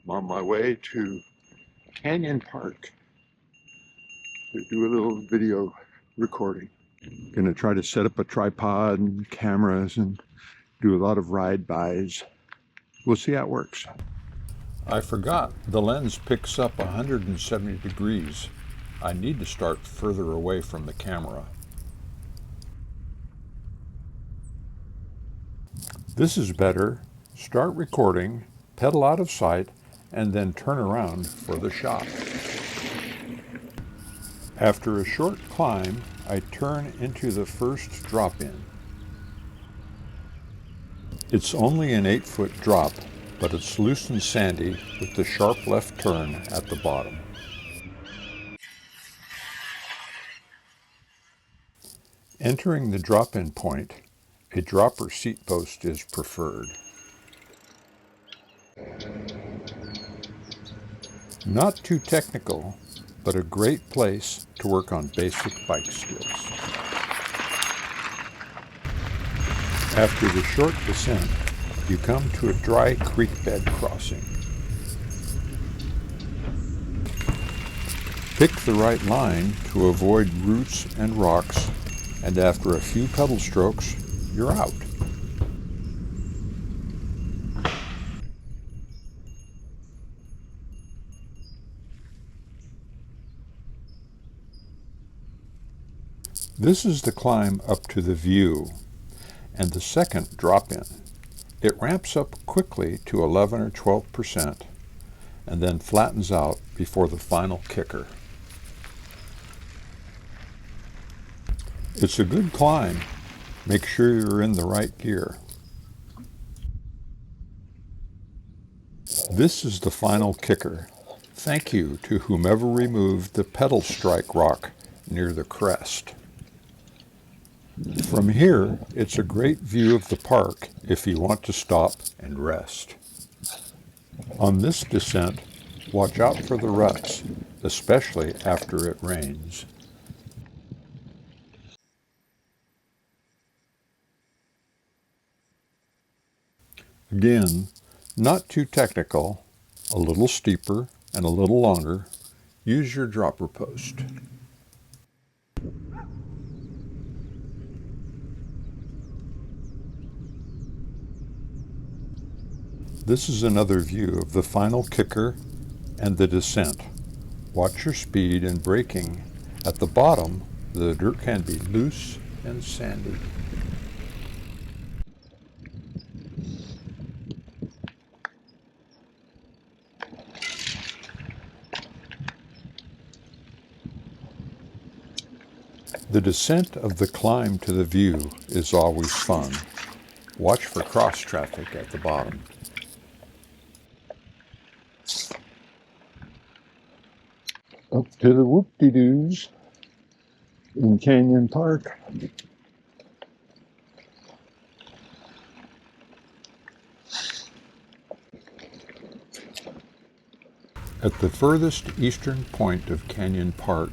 I'm on my way to Canyon Park to do a little video recording. Gonna try to set up a tripod and cameras and do a lot of ride-bys. We'll see how it works. I forgot the lens picks up 170 degrees. I need to start further away from the camera. This is better. Start recording, pedal out of sight, and then turn around for the shot. After a short climb, I turn into the first drop-in. It's only an 8-foot drop, but it's loose and sandy with the sharp left turn at the bottom. Entering the drop-in point, a dropper seat post is preferred. Not too technical, but a great place to work on basic bike skills. After the short descent, you come to a dry creek bed crossing. Pick the right line to avoid roots and rocks, and after a few pedal strokes, you're out. This is the climb up to the view, and the second drop-in. It ramps up quickly to 11 or 12%, and then flattens out before the final kicker. It's a good climb. Make sure you're in the right gear. This is the final kicker. Thank you to whomever removed the pedal strike rock near the crest. From here, it's a great view of the park if you want to stop and rest. On this descent, watch out for the ruts, especially after it rains. Again, not too technical, a little steeper and a little longer. Use your dropper post. This is another view of the final kicker and the descent. Watch your speed and braking. At the bottom, the dirt can be loose and sandy. The descent of the climb to the view is always fun. Watch for cross traffic at the bottom. Up to the whoop-de-doos in Canyon Park. At the furthest eastern point of Canyon Park,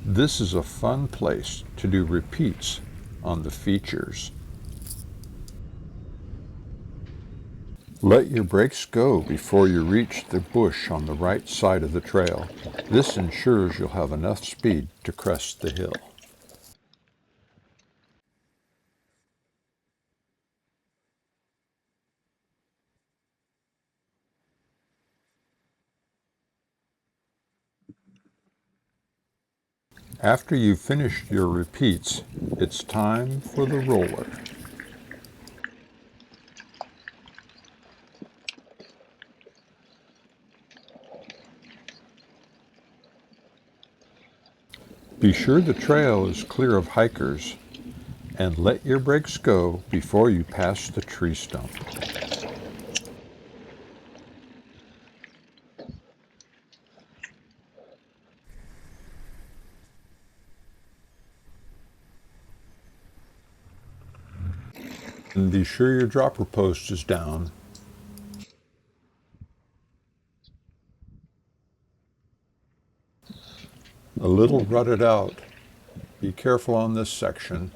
this is a fun place to do repeats on the features. Let your brakes go before you reach the bush on the right side of the trail. This ensures you'll have enough speed to crest the hill. After you've finished your repeats, it's time for the roller. Be sure the trail is clear of hikers, and let your brakes go before you pass the tree stump. And be sure your dropper post is down. A little rutted out. Be careful on this section.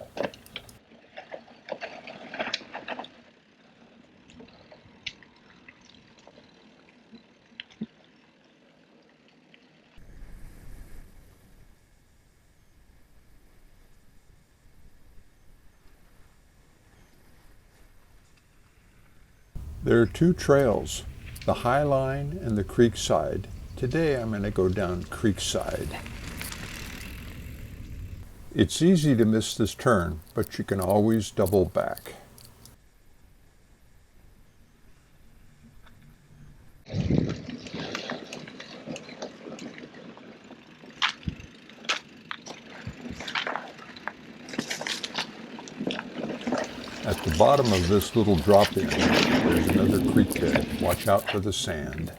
There are two trails, the High Line and the Creekside. Today I'm going to go down Creekside. It's easy to miss this turn, but you can always double back. At the bottom of this little drop-in, there's another creek bed. Watch out for the sand.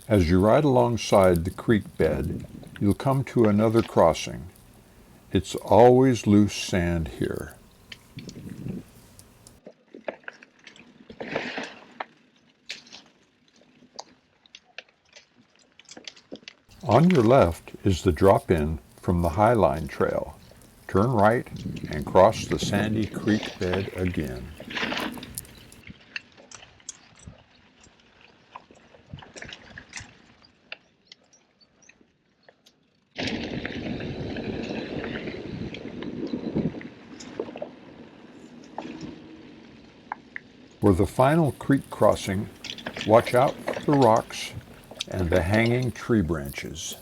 As you ride alongside the creek bed, you'll come to another crossing. It's always loose sand here. On your left is the drop-in from the High Line Trail. Turn right and cross the sandy creek bed again. For the final creek crossing, watch out for the rocks and the hanging tree branches.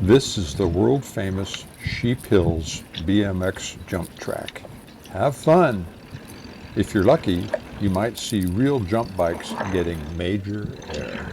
This is the world-famous Sheep Hills BMX jump track. Have fun! If you're lucky, you might see real jump bikes getting major air.